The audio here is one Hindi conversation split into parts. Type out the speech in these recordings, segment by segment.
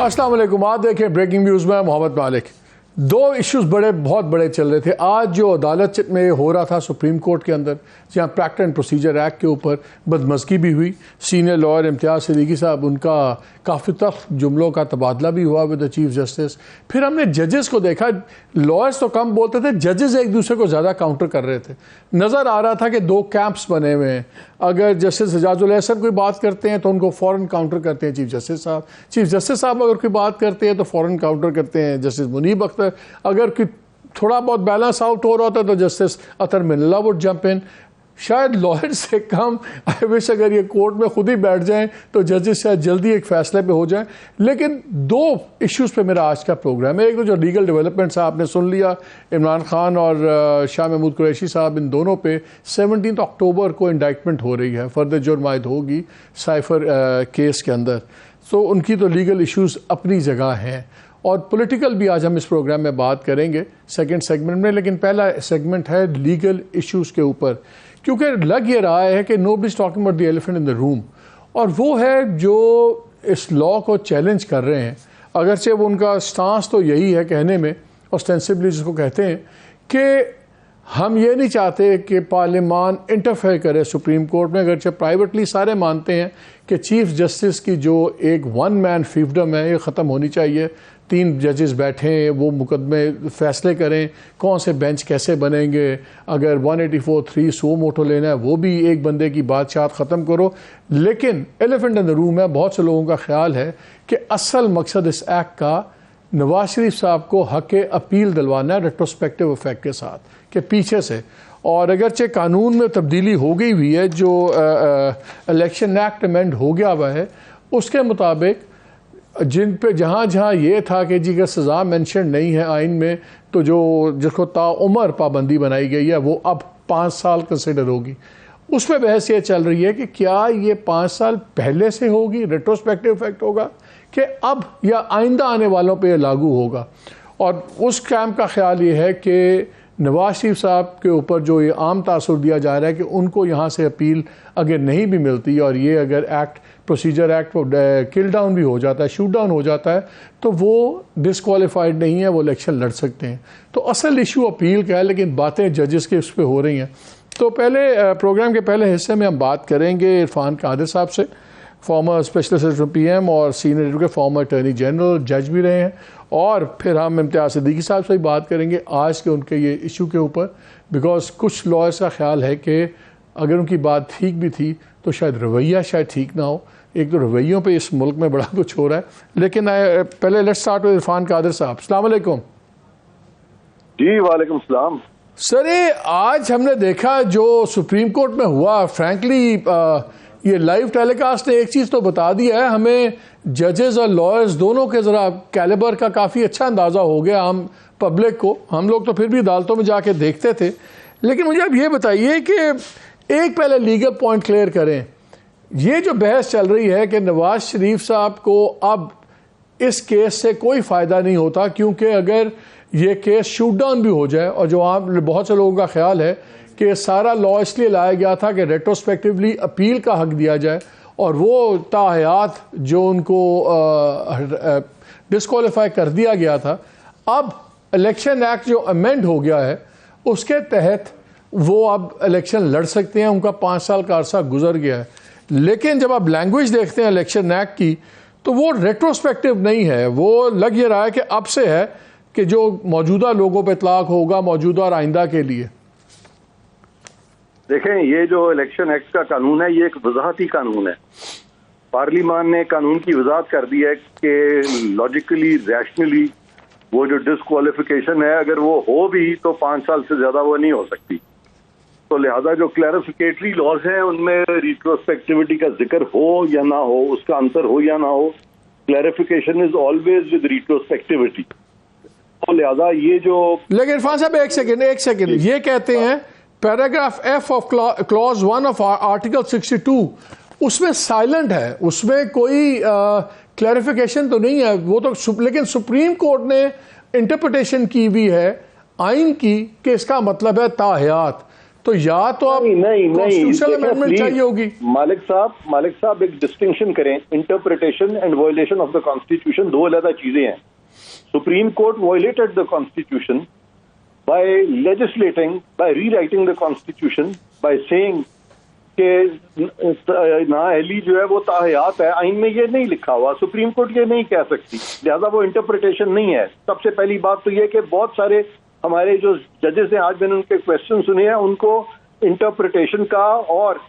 अस्सलाम वालेकुम। आज देखें ब्रेकिंग न्यूज़ में मोहम्मद मालिक। दो इश्यूज बहुत बड़े चल रहे थे। आज जो अदालत में हो रहा था सुप्रीम कोर्ट के अंदर, जहाँ प्रैक्टिस एंड प्रोसीजर एक्ट के ऊपर बदमज़गी भी हुई, सीनियर लॉयर इम्तियाज़ सिद्दीकी साहब, उनका काफ़ी तख्त जुमलों का तबादला भी हुआ विद द चीफ जस्टिस। फिर हमने जजेस को देखा, लॉयर्स तो कम बोलते थे, जजेस एक दूसरे को ज़्यादा काउंटर कर रहे थे। नज़र आ रहा था कि दो कैंप्स बने हुए हैं। अगर जस्टिस एजाजुल एहसन कोई बात करते हैं तो उनको फ़ौरन काउंटर करते हैं चीफ जस्टिस साहब। चीफ जस्टिस साहब अगर कोई बात करते हैं तो फ़ौरन काउंटर करते हैं जस्टिस मुनीब अख्तर। अगर कोई थोड़ा बहुत बैलेंस आउट हो रहा था तो justice Athar Minallah would jump in. शायद लॉयर से कम आई विश अगर ये कोर्ट में खुद ही बैठ जाएं तो जजेस शायद जल्दी एक फैसले पे हो जाएं। लेकिन दो इश्यूज़ पे मेरा आज का प्रोग्राम है। एक तो जो लीगल डेवलपमेंट्स आपने सुन लिया, इमरान खान और शाह महमूद कुरैशी साहब, इन दोनों पे 17 अक्टूबर को इंडाइटमेंट हो रही है, फर्दर जुर्म आयद होगी साइफर केस के अंदर। सो उनकी तो लीगल इश्यूज़ अपनी जगह हैं और पॉलिटिकल भी आज हम इस प्रोग्राम में बात करेंगे सेकंड सेगमेंट में। लेकिन पहला सेगमेंट है लीगल इश्यूज़ के ऊपर, क्योंकि लग ये रहा है कि nobody is talking about the elephant in the room, और वो है जो इस लॉ को चैलेंज कर रहे हैं। अगरचे वो उनका स्टांस तो यही है कहने में, ऑस्टेंसिबली जिसको कहते हैं, कि हम ये नहीं चाहते कि पार्लियामान इंटरफेयर करे सुप्रीम कोर्ट में। अगरचे प्राइवेटली सारे मानते हैं कि चीफ जस्टिस की जो एक वन मैन फीफडम है ये ख़त्म होनी चाहिए। 3 जजेस बैठें, वो मुकदमे फ़ैसले करें, कौन से बेंच कैसे बनेंगे। अगर 184(3) सो मोटो लेना है वो भी एक बंदे की बादशाह ख़त्म करो। लेकिन एलिफेंट इन द रूम है, बहुत से लोगों का ख्याल है कि असल मकसद इस एक्ट का नवाज शरीफ साहब को हक़ अपील दिलवाना है रेट्रोस्पेक्टिव इफेक्ट के साथ, के पीछे से। और अगरचे कानून में तब्दीली हो गई हुई है, जो इलेक्शन एक्ट अमेंड हो गया हुआ है, उसके मुताबिक जिन पे जहाँ जहाँ ये था कि जी अगर सज़ा मेंशन नहीं है आइन में तो जो जिसको ताउम्र पाबंदी बनाई गई है वो अब 5 साल कंसिडर होगी। उसमें बहस ये चल रही है कि क्या ये 5 साल पहले से होगी, रेट्रोस्पेक्टिव इफेक्ट होगा, कि अब या आइंदा आने वालों पे लागू होगा। और उस कैंप का ख्याल ये है कि नवाज शरीफ साहब के ऊपर जो ये आम तासुर दिया जा रहा है कि उनको यहाँ से अपील अगर नहीं भी मिलती और ये अगर एक्ट प्रोसीजर एक्ट किल डाउन भी हो जाता है, शूट डाउन हो जाता है, तो वो डिसक्वालीफाइड नहीं है, वो इलेक्शन लड़ सकते हैं। तो असल इशू अपील का है, लेकिन बातें जजेस के उस पर हो रही हैं। तो पहले प्रोग्राम के पहले हिस्से में हम बात करेंगे इरफान कादिर साहब से, फॉर्मर स्पेशल असिस्टेंट PM और senior advocate, farmer attorney general, जज भी रहे हैं। और फिर हम इम्तियाज़ सिद्दीकी साहब से भी बात करेंगे आज के उनके ये इशू के ऊपर, बिकॉज कुछ लॉयर्स का ख्याल है कि अगर उनकी बात ठीक भी थी तो शायद रवैया शायद ठीक ना हो। एक तो रवैयों पे इस मुल्क में बड़ा कुछ हो रहा है। लेकिन पहले let's start with Irfan Qadir साहब। अस्सलाम वालेकुम। जी वालेकुम सलाम। सर, ये आज हमने देखा जो सुप्रीम कोर्ट में हुआ, फ्रैंकली ये लाइव टेलीकास्ट ने एक चीज़ तो बता दिया है हमें, जजेस और लॉयर्स दोनों के ज़रा कैलिबर का काफ़ी अच्छा अंदाज़ा हो गया हम पब्लिक को। हम लोग तो फिर भी अदालतों में जाके देखते थे। लेकिन मुझे अब ये बताइए कि एक पहले लीगल पॉइंट क्लियर करें, ये जो बहस चल रही है कि नवाज शरीफ साहब को अब इस केस से कोई फ़ायदा नहीं होता, क्योंकि अगर ये केस शूट डाउन भी हो जाए, और जो आप बहुत से लोगों का ख्याल है कि सारा लॉ इसलिए लाया गया था कि रेट्रोस्पेक्टिवली अपील का हक दिया जाए, और वो ताहयात जो उनको डिस्क्वालीफाई कर दिया गया था, अब इलेक्शन एक्ट जो अमेंड हो गया है उसके तहत वो अब इलेक्शन लड़ सकते हैं। उनका 5 साल का अरसा गुजर गया है। लेकिन जब आप लैंग्वेज देखते हैं इलेक्शन एक्ट की तो वो रेट्रोस्पेक्टिव नहीं है। वो लग ये रहा है कि अब से है कि जो मौजूदा लोगों पर इतलाक होगा मौजूदा और आइंदा के लिए। देखें, ये जो इलेक्शन एक्ट का कानून है ये एक वजाहती कानून है। पार्लियामान ने कानून की वजाहत कर दी है कि लॉजिकली रैशनली वो जो डिस्क्वालिफिकेशन है अगर वो हो भी तो 5 साल से ज्यादा वो नहीं हो सकती। तो लिहाजा जो क्लैरिफिकेटरी लॉज हैं उनमें रिट्रोस्पेक्टिविटी का जिक्र हो या ना हो, उसका अंतर हो या ना हो, क्लैरिफिकेशन इज ऑलवेज विद रिट्रोस्पेक्टिविटी। तो लिहाजा ये जो, लेकिन इरफान साहब एक सेकंड, ये कहते हैं paragraph F of clause 1 of article 62 उसमें साइलेंट है, उसमें कोई क्लैरिफिकेशन तो नहीं है। वो तो लेकिन सुप्रीम कोर्ट ने इंटरप्रिटेशन की भी है आइन की कि इसका मतलब है ताहयात। तो या तो आप नहीं कॉन्स्टिट्यूशनल अमेंडमेंट चाहिए होगी। मालिक साहब एक डिस्टिंक्शन करें, interpretation and violation of the constitution दो अलग चीजें हैं। Supreme court violated the constitution by legislating, by rewriting the constitution, by saying कि नाअहली जो है वो ताहयात है, आइन में ये नहीं लिखा हुआ, सुप्रीम कोर्ट ये नहीं कह सकती, लिहाजा वो इंटरप्रिटेशन नहीं है। सबसे पहली बात तो ये कि बहुत सारे हमारे जो जजेस हैं, आज मैंने उनके क्वेश्चन सुने हैं, उनको इंटरप्रिटेशन का और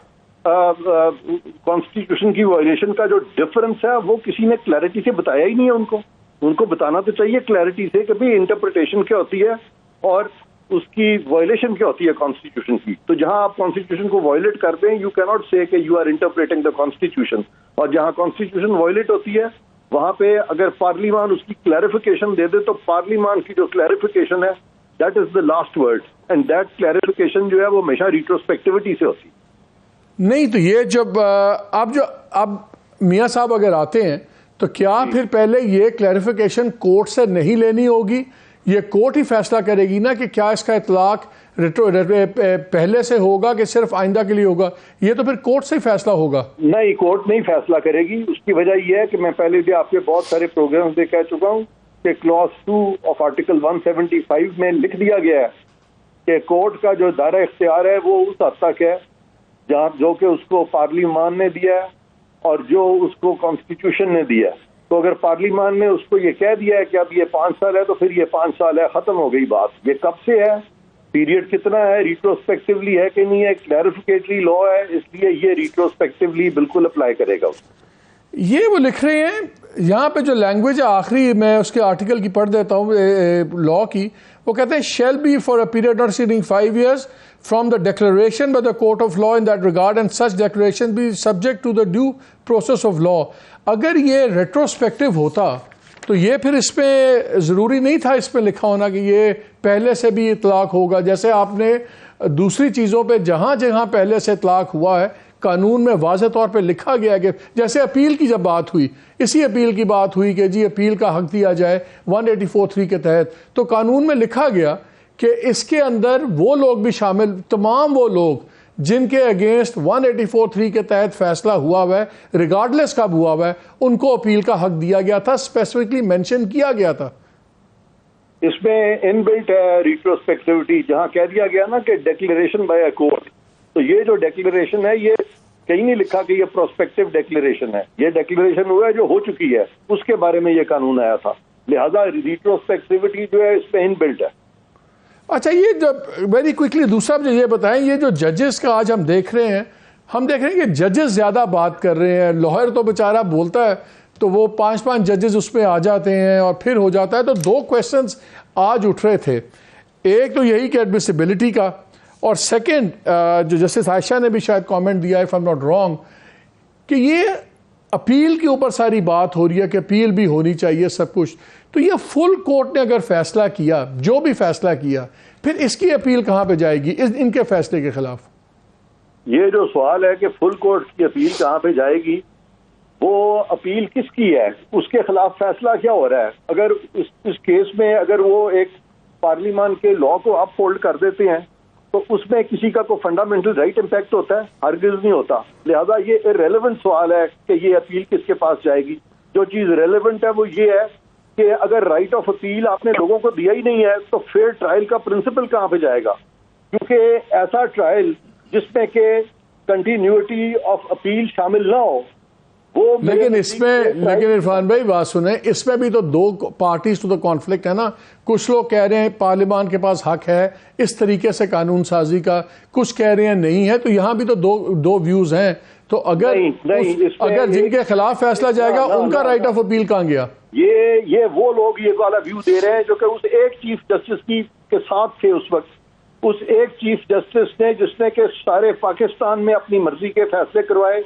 कॉन्स्टिट्यूशन की वायलेशन का जो डिफरेंस है वो किसी ने क्लैरिटी से बताया ही नहीं है। उनको बताना तो चाहिए क्लैरिटी से कि भाई इंटरप्रिटेशन क्या होती है और उसकी वायलेशन क्या होती है कॉन्स्टिट्यूशन की। तो जहां आप कॉन्स्टिट्यूशन को वायलेट करते हैं, यू कैन नॉट से कि you are interpreting the constitution, और जहां कॉन्स्टिट्यूशन वायलेट होती है वहां पे अगर पार्लियामान उसकी क्लैरिफिकेशन दे दे तो पार्लियामान की जो क्लैरिफिकेशन है that is the last word, and that clarification जो है वो हमेशा रिट्रोस्पेक्टिविटी से होती है। नहीं तो ये जब अब मियाँ साहब अगर आते हैं तो क्या फिर पहले ये क्लैरिफिकेशन कोर्ट से नहीं लेनी होगी? ये कोर्ट ही फैसला करेगी ना कि क्या इसका इतलाक पहले से होगा कि सिर्फ आइंदा के लिए होगा। ये तो फिर कोर्ट से ही फैसला होगा। नहीं, कोर्ट नहीं फैसला करेगी। उसकी वजह यह है कि मैं पहले भी आपके बहुत सारे प्रोग्राम्स में कह चुका हूं कि क्लॉज 2 ऑफ आर्टिकल 175 में लिख दिया गया है कि कोर्ट का जो दायरा इख्तियार है वो उस हद तक है जहाँ जो कि उसको पार्लियामान ने दिया है और जो उसको कॉन्स्टिट्यूशन ने दिया है। तो अगर पार्लियामान ने उसको ये कह दिया है कि अब ये 5 साल है तो फिर ये 5 साल है, खत्म हो गई बात। ये कब से है, पीरियड कितना है, रिट्रोस्पेक्टिवली है कि नहीं है, क्लैरिफिकेटरी लॉ है, इसलिए ये रिट्रोस्पेक्टिवली बिल्कुल अप्लाई करेगा। ये वो लिख रहे हैं यहाँ पे जो लैंग्वेज है, आखिरी मैं उसके आर्टिकल की पढ़ देता हूँ लॉ की। वो कहते हैं shall be for a period not exceeding 5 years from the declaration by the court of law in that regard and such declaration be subject to the due process of law। अगर ये रेट्रोस्पेक्टिव होता तो ये फिर इसमें ज़रूरी नहीं था इसमें लिखा होना कि ये पहले से भी इतलाक होगा। जैसे आपने दूसरी चीज़ों पे जहाँ जहाँ पहले से इतलाक हुआ है कानून में वाज़े तौर पे लिखा गया कि जैसे अपील की जब बात हुई, इसी अपील की बात हुई कि जी अपील का हक दिया जाए 184(3) के तहत, तो कानून में लिखा गया कि इसके अंदर वो लोग भी शामिल, तमाम वो लोग जिनके अगेंस्ट 184(3) के तहत फैसला हुआ हुआ है, रिगार्डलेस कब हुआ हुआ है, उनको अपील का हक दिया गया था, स्पेसिफिकली मेंशन किया गया था। इसमें इनबिल्ट है रिट्रोस्पेक्टिविटी, जहां कह दिया गया ना कि डिक्लेरेशन बाय अ कोर्ट। तो ये जो डिक्लेरेशन है ये कहीं नहीं लिखा कि ये प्रोस्पेक्टिव डिक्लेरेशन है, ये डिक्लेरेशन हुआ है जो हो चुकी है, उसके बारे में ये कानून आया था। लिहाजा रिट्रोस्पेक्टिविटी जो है इसमें इनबिल्ट है। अच्छा, ये जब वेरी क्विकली दूसरा मुझे ये बताएं, ये जो जजेस का आज हम देख रहे हैं कि जजेस ज़्यादा बात कर रहे हैं। लॉयर तो बेचारा बोलता है तो वो 5-5 जजेस उसमें आ जाते हैं और फिर हो जाता है। तो 2 क्वेश्चंस आज उठ रहे थे, एक तो यही कि एडमिसिबिलिटी का, और सेकंड जो जस्टिस आयशा ने भी शायद कमेंट दिया है if I am not wrong कि ये अपील के ऊपर सारी बात हो रही है कि अपील भी होनी चाहिए सब कुछ। तो ये फुल कोर्ट ने अगर फैसला किया, जो भी फैसला किया, फिर इसकी अपील कहां पे जाएगी इनके फैसले के खिलाफ? ये जो सवाल है कि फुल कोर्ट की अपील कहां पे जाएगी, वो अपील किसकी है, उसके खिलाफ फैसला क्या हो रहा है। अगर इस केस में अगर वो एक पार्लियामान के लॉ को अपहोल्ड कर देते हैं तो उसमें किसी का कोई फंडामेंटल राइट इम्पैक्ट होता है? हरगिज़ नहीं होता। लिहाजा ये इररेलेवेंट सवाल है कि ये अपील किसके पास जाएगी। जो चीज़ रेलेवेंट है वो ये है कि अगर राइट ऑफ अपील आपने लोगों को दिया ही नहीं है तो फेयर ट्रायल का प्रिंसिपल कहाँ पे जाएगा? क्योंकि ऐसा ट्रायल जिसमें के कंटिन्यूटी ऑफ अपील शामिल ना हो वो। लेकिन इरफान भाई बात सुने, इसमें भी तो 2 पार्टीज टू द कॉन्फ्लिक्ट है ना। कुछ लोग कह रहे हैं पार्लियामान के पास हक है इस तरीके से कानून साजी का, कुछ कह रहे हैं नहीं है। तो यहाँ भी तो दो व्यूज हैं। तो अगर जिनके खिलाफ फैसला जाएगा उनका राइट ऑफ अपील कहाँ गया? ये वो लोग ये वाला व्यू दे रहे हैं जो कि उस एक चीफ जस्टिस के साथ थे उस वक्त, उस एक चीफ जस्टिस ने जिसने के सारे पाकिस्तान में अपनी मर्जी के फैसले करवाए,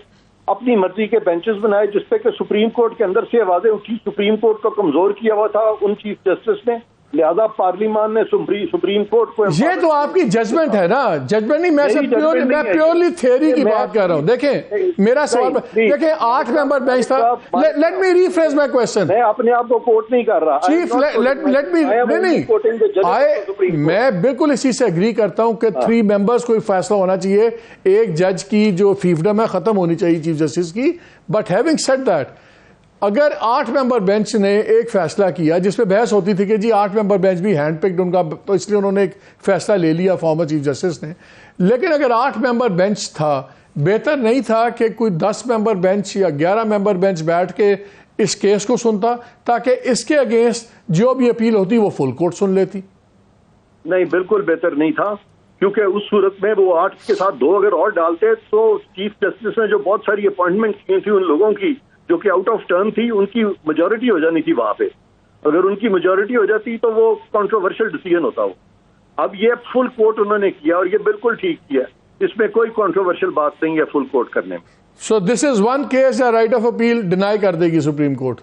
अपनी मर्जी के बेंचेस बनाए, जिसपे कि सुप्रीम कोर्ट के अंदर से आवाजें उठी, सुप्रीम कोर्ट को कमजोर किया हुआ था उन चीफ जस्टिस ने। लिहाजा पार्लिमान ने सुप्रीम कोर्ट को ये तो आपकी जजमेंट है ना, जजमेंट नहीं, मैं प्योरली थियरी की बात कर रहा हूं। देखें मेरा सवाल, देखें 8 मेंबर बेंच था। Let me rephrase my question. मैं अपने आप को कोर्ट नहीं कर रहा चीफ, लेट मी नहीं, मैं बिल्कुल इसी से एग्री करता हूं कि 3 मेंबर्स कोई फैसला होना चाहिए, एक जज की जो फीफडम है खत्म होनी चाहिए चीफ जस्टिस की। बट हैविंग सेड दैट, अगर 8 मेंबर बेंच ने एक फैसला किया जिसमें बहस होती थी कि जी 8 मेंबर बेंच भी हैंड पिक्ड उनका, तो इसलिए उन्होंने एक फैसला ले लिया फॉर्मर चीफ जस्टिस ने। लेकिन अगर 8 मेंबर बेंच था, बेहतर नहीं था कि कोई 10 मेंबर बेंच या 11 मेंबर बेंच बैठ के इस केस को सुनता, ताकि इसके अगेंस्ट जो भी अपील होती वो फुल कोर्ट सुन लेती? नहीं, बिल्कुल बेहतर नहीं था, क्योंकि उस सूरत में वो 8 के साथ 2 अगर और डालते तो चीफ जस्टिस ने जो बहुत सारी अपॉइंटमेंट की थी उन लोगों की जो कि आउट ऑफ टर्न थी, उनकी मेजॉरिटी हो जानी थी वहां पे। अगर उनकी मेजॉरिटी हो जाती तो वो कंट्रोवर्शियल डिसीजन होता वो। अब ये फुल कोर्ट उन्होंने किया और ये बिल्कुल ठीक किया, इसमें कोई कंट्रोवर्शियल बात नहीं है फुल कोर्ट करने में। So this is one case या राइट ऑफ अपील डिनाई कर देगी सुप्रीम कोर्ट?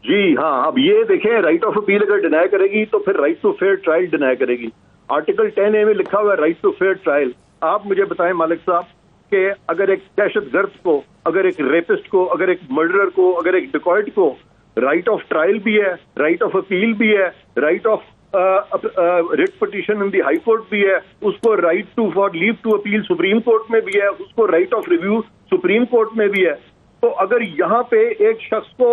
जी हाँ, अब ये देखें, राइट ऑफ अपील अगर डिनाई करेगी तो फिर right to fair trial deny करेगी। आर्टिकल 10A में लिखा हुआ है राइट टू फेयर ट्रायल। आप मुझे बताएं मालिक साहब कि अगर एक दहशतगर्द को, अगर एक रेपिस्ट को, अगर एक मर्डरर को, अगर एक डिकॉइट को राइट ऑफ ट्रायल भी है, राइट ऑफ अपील भी है, right of writ petition in the high court भी है, उसको right to for leave to appeal supreme court में भी है, उसको right of review supreme court में भी है। तो अगर यहाँ पे एक शख्स को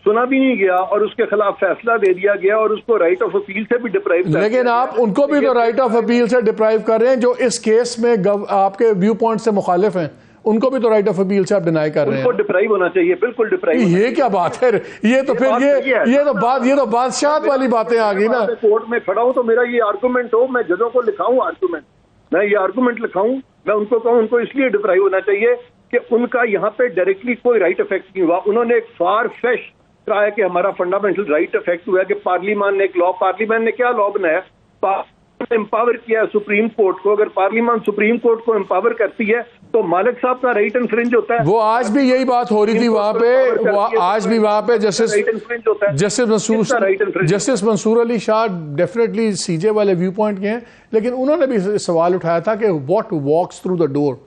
सुना भी नहीं गया और उसके खिलाफ फैसला दे दिया गया और उसको राइट ऑफ अपील से भी डिप्राइव, लेकिन आप उनको भी तो राइट ऑफ अपील से डिप्राइव कर रहे हैं जो इस केस में आपके व्यू पॉइंट से मुखालिफ हैं, उनको भी तो राइट ऑफ अपील से आप डिनाई कर रहे हैं। उनको डिप्राइव होना चाहिए, बिल्कुल डिप्राइव। ये क्या बात है? ये तो फिर ये तो बादशाह वाली बातें आ गई ना। कोर्ट में खड़ा हूं तो मेरा ये आर्गूमेंट हो, मैं जजों को लिखाऊं आर्गूमेंट, मैं ये आर्गूमेंट लिखाऊं, मैं उनको कहूं उनको इसलिए डिप्राइव होना चाहिए कि उनका यहाँ पे डायरेक्टली कोई राइट इफेक्ट नहीं हुआ। उन्होंने एक फार फेश कहा है कि हमारा फंडामेंटल राइट इफेक्ट हुआ है कि पार्लियामान ने एक लॉ, पार्लियामान ने क्या लॉ बनाया, एम्पावर किया है सुप्रीम कोर्ट को। अगर पार्लियामान सुप्रीम कोर्ट को एम्पावर करती है तो मालिक साहब का राइट इन्फ्रिंज होता है। वो आज भी यही बात हो रही थी वहां पे, आज भी वहां पे जस्टिस मंसूर अली शाह डेफिनेटली सीजे वाले व्यू पॉइंट के हैं, लेकिन उन्होंने भी सवाल उठाया था कि what walks through the door.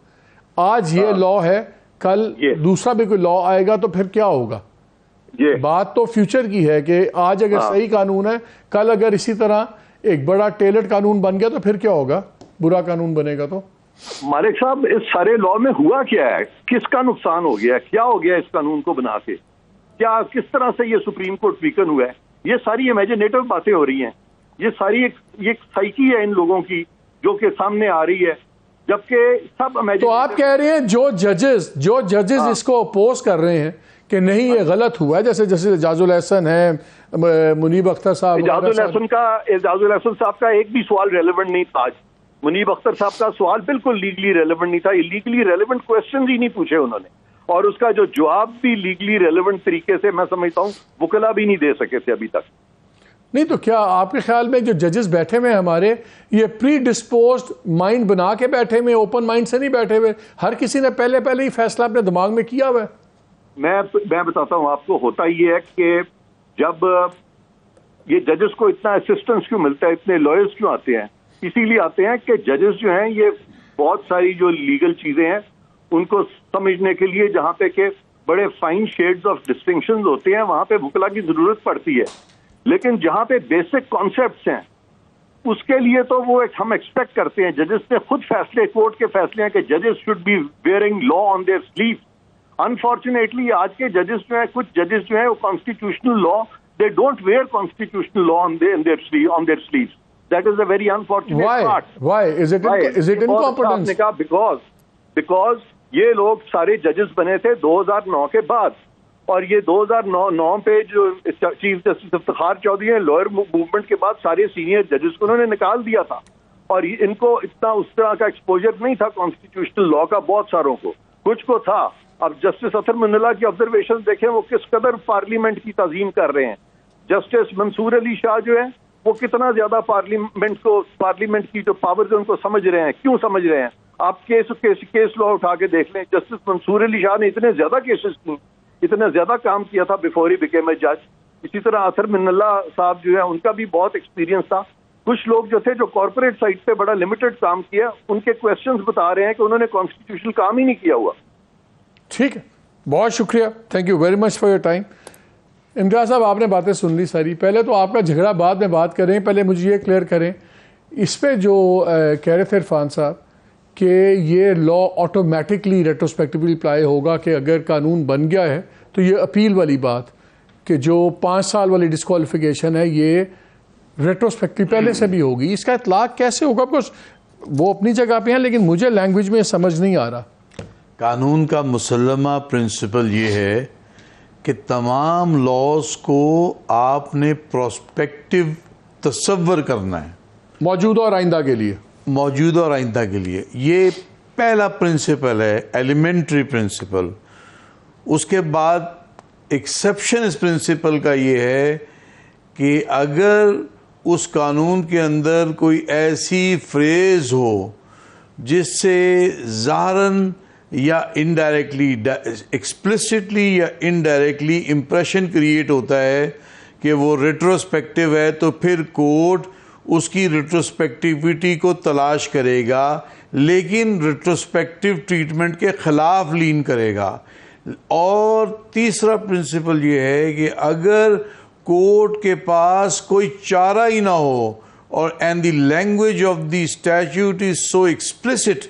आज ये लॉ है, कल दूसरा भी कोई लॉ आएगा तो फिर क्या होगा? बात तो फ्यूचर की है कि आज अगर सही कानून है, कल अगर इसी तरह एक बड़ा टेलर्ड कानून बन गया तो फिर क्या होगा? बुरा कानून बनेगा तो। मालिक साहब, इस सारे लॉ में हुआ क्या है? किसका नुकसान हो गया? क्या हो गया इस कानून को बना के? क्या किस तरह से ये सुप्रीम कोर्ट वीकन हुआ है? ये सारी इमेजिनेटिव बातें हो रही हैं। ये सारी एक साइकी है इन लोगों की जो कि सामने आ रही है, जबकि सब तो आप कह रहे हैं जो जजेस इसको अपोज कर रहे हैं कि नहीं ये गलत हुआ है, जैसे एजाजुल एहसन है, मुनीब अख्तर साहब, एजाजुल एहसन साहब का एक भी सवाल रेलेवेंट नहीं था आज। मुनीब अख्तर साहब का सवाल बिल्कुल लीगली रेलेवेंट नहीं था, इलीगली रेलेवेंट क्वेश्चन ही नहीं पूछे उन्होंने, और उसका जो जवाब भी लीगली रेलेवेंट तरीके से मैं समझता हूँ वकीला भी नहीं दे सके थे अभी तक। नहीं तो क्या आपके ख्याल में जो जजेस बैठे हुए हमारे, ये प्री डिस्पोज्ड माइंड बना के बैठे हुए, ओपन माइंड से नहीं बैठे हुए? हर किसी ने पहले ही फैसला अपने दिमाग में किया हुआ है। मैं बताता हूं आपको, होता ये है कि जब ये जजेस को इतना असिस्टेंस क्यों मिलता है, इतने लॉयर्स क्यों आते हैं? इसीलिए आते हैं कि जजेस जो हैं ये बहुत सारी जो लीगल चीजें हैं उनको समझने के लिए, जहां पे के बड़े फाइन शेड्स ऑफ डिस्टिंक्शन होते हैं, वहां पे वकीला की जरूरत पड़ती है। लेकिन जहां पे बेसिक कॉन्सेप्ट्स हैं उसके लिए तो वो हम एक्सपेक्ट करते हैं, जजेस ने खुद फैसले, कोर्ट के फैसले हैं कि जजेस should be wearing law on their sleeve. Unfortunately आज के जजेस जो है, कुछ जजेस जो है वो constitutional law, they don't wear constitutional law on their sleeves. That is a very unfortunate part. Why is it incompetence? Because ये लोग सारे जजेस बने थे 2009 के बाद, और ये 2009 पे जो चीफ जस्टिस इफ्तिखार चौधरी हैं, लॉयर मूवमेंट के बाद सारे सीनियर जजेस को उन्होंने निकाल दिया था, और इनको इतना उस तरह का एक्सपोजर नहीं था कॉन्स्टिट्यूशनल लॉ का, बहुत सारों को, कुछ को था। अब जस्टिस अतर मंडला की ऑब्जर्वेशन देखें, वो किस कदर पार्लियामेंट की ताजीम कर रहे हैं। जस्टिस मंसूर अली शाह जो है वो कितना ज्यादा पार्लियामेंट की जो पावर्स है उनको समझ रहे हैं। क्यों समझ रहे हैं? आप केस लॉ उठा के देख लें, जस्टिस मंसूर अली शाह ने इतने ज्यादा केसेस की, इतना ज्यादा काम किया था बिफोर ही बिकेम अ जज। इसी तरह असर मिन्नल्ला साहब जो है उनका भी बहुत एक्सपीरियंस था। कुछ लोग जो थे जो कॉर्पोरेट साइड पे बड़ा लिमिटेड काम किया, उनके क्वेश्चंस बता रहे हैं कि उन्होंने कॉन्स्टिट्यूशनल काम ही नहीं किया हुआ। ठीक है, बहुत शुक्रिया, thank you very much for your time. Imtiaz साहब, आपने बातें सुन ली सारी। पहले तो आपका झगड़ा बाद में बात करें, पहले मुझे ये क्लियर करें, इस पे जो कह रहे थे इरफान साहब कि ये लॉ ऑटोमेटिकली रेट्रोस्पेक्टिवली अप्लाई होगा कि अगर कानून बन गया है तो ये अपील वाली बात कि जो 5 साल वाली डिस्क्वालिफिकेशन है ये रेट्रोस्पेक्टिव पहले से भी होगी, इसका इतलाक कैसे होगा? बिकॉज वो अपनी जगह पे हैं, लेकिन मुझे लैंग्वेज में समझ नहीं आ रहा। कानून का मुसल्लमा प्रिंसिपल ये है कि तमाम लॉज को आपने प्रोस्पेक्टिव तसव्वुर करना है, मौजूदा और आइंदा के लिए। मौजूदा और आइंदा के लिए, ये पहला प्रिंसिपल है, एलिमेंट्री प्रिंसिपल। उसके बाद एक्सेप्शन इस प्रिंसिपल का ये है कि अगर उस कानून के अंदर कोई ऐसी फ्रेज हो जिससे ज़ाहरन या इनडायरेक्टली, एक्सप्लिसिटली या इनडायरेक्टली इम्प्रेशन क्रिएट होता है कि वो रेट्रोस्पेक्टिव है, तो फिर कोर्ट उसकी रेट्रोस्पेक्टिविटी को तलाश करेगा, लेकिन रेट्रोस्पेक्टिव ट्रीटमेंट के खिलाफ लीन करेगा। और तीसरा प्रिंसिपल ये है कि अगर कोर्ट के पास कोई चारा ही ना हो और and the language of the statute is so explicit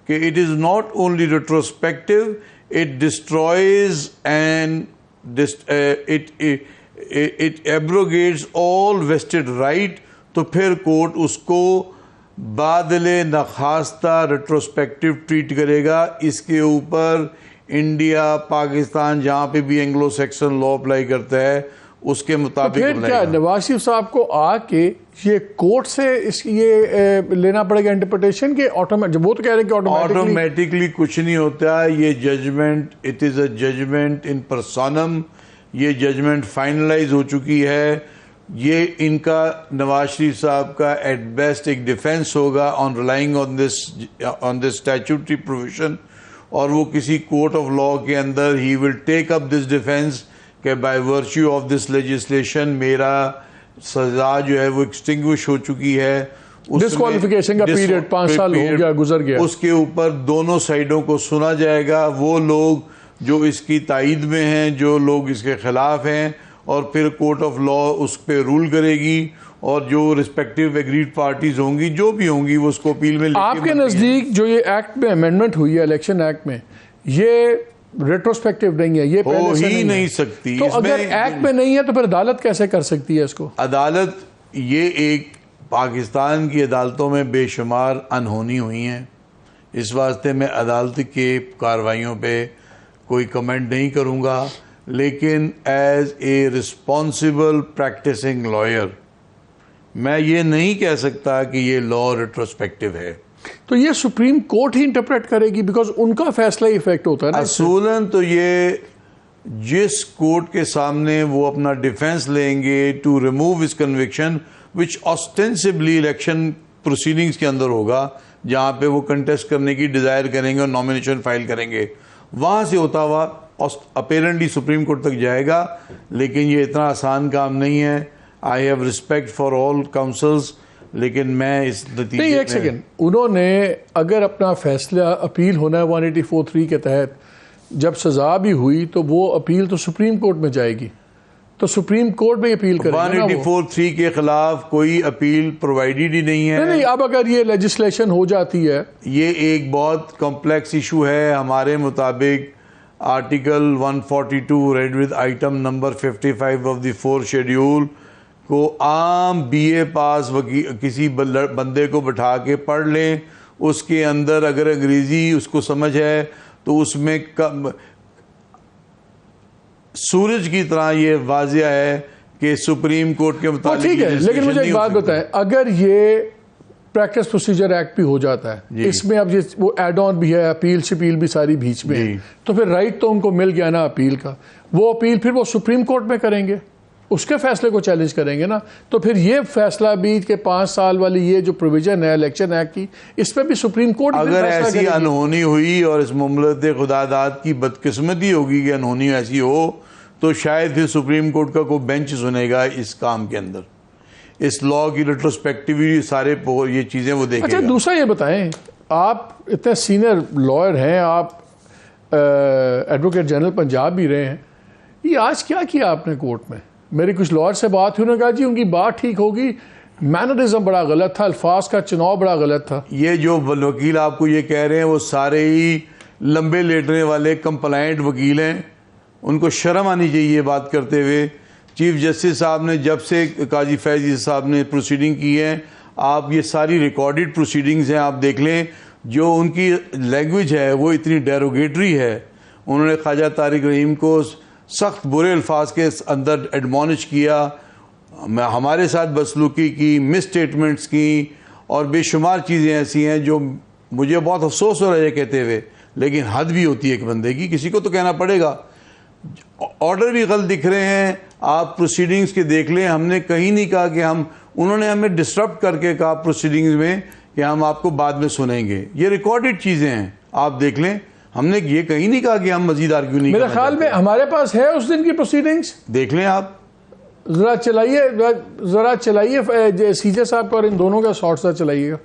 कि it is not only retrospective, it destroys and it abrogates all vested right, तो फिर कोर्ट उसको बादले नखास्ता रेट्रोस्पेक्टिव ट्रीट करेगा। इसके ऊपर इंडिया, पाकिस्तान, जहाँ पे भी एंग्लो सेक्शन लॉ अप्लाई करता है उसके मुताबिक तो फिर क्या नवाज शरीफ साहब को आके ये कोर्ट से ये लेना पड़ेगा इंटरप्रिटेशन के ऑटोमेटिक? वो तो कह रहे हैं कि ऑटोमेटिकली कुछ नहीं होता, ये judgment, it is a judgment in personam, ये जजमेंट फाइनलाइज हो चुकी है। ये इनका नवाज शरीफ साहब का एट बेस्ट एक डिफेंस होगा on relying on this statutory provision, और वो किसी कोर्ट ऑफ लॉ के अंदर ही will take up this defence कि by virtue of this legislation मेरा सजा जो है वो एक्सटिंग्विश हो चुकी है। डिस्क्वालिफिकेशन का पीरियड 5 साल हो गया, गुजर गया। उसके ऊपर दोनों साइडों को सुना जाएगा, वो लोग जो इसकी तायद में हैं, जो लोग इसके खिलाफ हैं, और फिर कोर्ट ऑफ लॉ उस पर रूल करेगी, और जो रिस्पेक्टिव एग्रीड पार्टीज होंगी, जो भी होंगी, वो उसको अपील में। आपके नजदीक जो ये एक्ट में अमेंडमेंट हुई है इलेक्शन एक्ट में, ये रेट्रोस्पेक्टिव नहीं है, ये हो ही नहीं सकती। तो अगर एक्ट में नहीं है तो फिर अदालत कैसे कर सकती है इसको? अदालत, ये एक पाकिस्तान की अदालतों में बेशुमार अनहोनी हुई हैं, इस वास्ते मैं अदालत के कार्रवाइयों पे कोई कमेंट नहीं करूँगा, लेकिन as a responsible practising lawyer मैं ये नहीं कह सकता कि ये लॉ रेट्रोस्पेक्टिव है। तो ये सुप्रीम कोर्ट ही इंटरप्रेट करेगी, बिकॉज उनका फैसला इफेक्ट होता है ना। असूलन तो ये जिस कोर्ट के सामने वो अपना डिफेंस लेंगे टू रिमूव इस कन्विक्शन, विच ऑस्टेंसिबली इलेक्शन प्रोसीडिंग्स के अंदर होगा, जहाँ पे वो कंटेस्ट करने की डिजायर करेंगे और नॉमिनेशन फाइल करेंगे, वहाँ से होता हुआ अपेरेंटली सुप्रीम कोर्ट तक जाएगा। लेकिन ये इतना आसान काम नहीं है। I have respect for all councils, लेकिन मैं इस नतीजे नहीं, एक सेकेंड, उन्होंने अगर अपना फैसला अपील होना है 184(3) के तहत, जब सजा भी हुई तो वो अपील तो सुप्रीम कोर्ट में जाएगी, तो सुप्रीम कोर्ट में अपील करेंगे। 184(3) के खिलाफ कोई अपील प्रोवाइडेड ही नहीं है। नहीं, अब अगर ये लेजिस्लेशन हो जाती है, ये एक बहुत कॉम्प्लेक्स इशू है। हमारे मुताबिक article 142 read with item number 55 of the 4th schedule को आम BA पास किसी बंदे को बैठा के पढ़ लें, उसके अंदर अगर अंग्रेजी उसको समझ है तो उसमें सूरज की तरह ये वाजिया है कि सुप्रीम कोर्ट के मुताबिक। ठीक है, लेकिन मुझे एक बात बताएं, अगर ये प्रैक्टिस प्रोसीजर एक्ट भी हो जाता है, इसमें अब ये वो एड ऑन भी है, अपील शपील भी सारी बीच में है, तो फिर राइट तो उनको मिल गया ना अपील का। वो अपील फिर वो सुप्रीम कोर्ट में करेंगे, उसके फैसले को चैलेंज करेंगे ना। तो फिर ये फैसला भी के 5 साल वाली ये जो प्रोविजन है इलेक्शन एक्ट की, इस पर भी सुप्रीम कोर्ट अगर ऐसी अनहोनी हुई और इस मुमलत खुदादाद की बदकिस्मती होगी कि अनहोनी ऐसी हो, तो शायद फिर सुप्रीम कोर्ट का कोई बेंच सुनेगा इस काम के अंदर, इस लॉ की रेट्रोस्पेक्टिवली सारे ये चीज़ें वो देखेगा। अच्छा, दूसरा ये बताएं, आप इतने सीनियर लॉयर हैं, आप एडवोकेट जनरल पंजाब भी रहे हैं, ये आज क्या किया आपने कोर्ट में? मेरी कुछ लॉयर से बात हुई, उन्होंने कहा जी उनकी बात ठीक होगी, मैनरिज्म बड़ा गलत था, अल्फाज का चुनाव बड़ा गलत था। ये जो वकील आपको ये कह रहे हैं वो सारे ही लंबे लेटने वाले कंप्लाइंट वकील हैं, उनको शर्म आनी चाहिए ये बात करते हुए। चीफ जस्टिस साहब ने जब से काजी फैजी साहब ने प्रोसीडिंग की है, आप ये सारी रिकॉर्डेड प्रोसीडिंग्स हैं, आप देख लें, जो उनकी लैंग्वेज है वो इतनी डेरोगेटरी है। उन्होंने ख्वाजा तारिक रहीम को सख्त बुरे अल्फाज के अंदर एडमॉनिश किया, हमारे साथ बदसलूकी की, मिस स्टेटमेंट्स की, और बेशुमार चीज़ें ऐसी हैं जो मुझे बहुत अफसोस हो रहा है कहते हुए, लेकिन हद भी होती है एक बंदे की, किसी को तो कहना पड़ेगा। ऑर्डर भी गलत दिख रहे हैं, आप प्रोसीडिंग्स के देख लें, हमने कहीं नहीं कहा कि उन्होंने हमें डिस्टर्ब करके कहा प्रोसीडिंग्स में कि हम आपको बाद में सुनेंगे। ये रिकॉर्डेड चीज़ें हैं, आप देख लें, हमने ये कहीं नहीं कहा कि हम मजीद आर्ग्यू नहीं। मेरे ख्याल में हमारे पास है उस दिन की प्रोसीडिंग्स, देख लें आप, जरा चलाइए सीजे साहब का और इन दोनों का शॉर्ट सा चलाइएगा।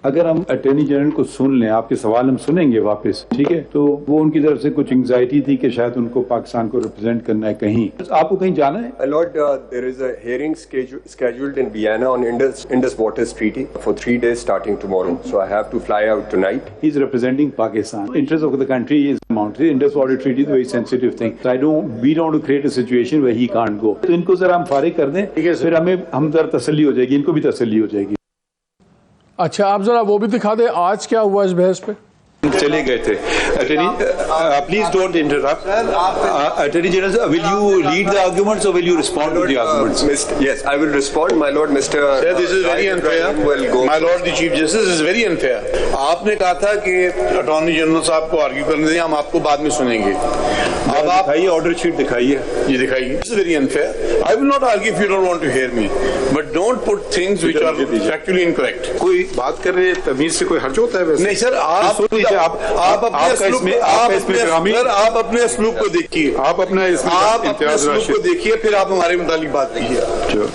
अगर हम अटॉर्नी जनरल को सुन लें, आपके सवाल हम सुनेंगे वापस, ठीक है? तो वो उनकी तरफ से कुछ एंग्जाइटी थी कि शायद उनको पाकिस्तान को रिप्रेजेंट करना है कहीं, आपको कहीं जाना है? Lord, there is a hearing scheduled in Vienna on Indus Waters Treaty for 3 days starting tomorrow. So I have to fly out tonight. He's representing Pakistan. Interest of the country is mounted. Indus Water Treaty is a very sensitive thing. So we don't want to create a situation where he can't go. तो इनको जरा हम फारिग कर दें, फिर हम जरा तसल्ली हो जाएगी, इनको भी तसल्ली हो जाएगी। अच्छा, आप जरा वो भी दिखा दें आज क्या हुआ इस बहस पे। चले गए थे please don't interrupt. Attorney general, will you lead the arguments और will you respond to the arguments? Yes, I will respond, my lord. Mr. Sir, this is very unfair. My lord, the Chief Justice is very unfair. आपने कहा था कि अटॉर्नी जनरल साहब को आर्ग्यू करने दें, हम आपको बाद में सुनेंगे। अब आप दिखाइए, ऑर्डर शीट दिखाइए, ये दिखाइए। This is very unfair. I will not argue if you don't want to hear me, but don't put things which are factually incorrect. कोई बात कर रहे हैं, तमीज से कोई हर्ज होता है वैसे? नहीं सर, आप अपने असलूब को देखिए, आप अपने असलूब को देखिए, फिर आप हमारे मुतालिक बात कीजिए।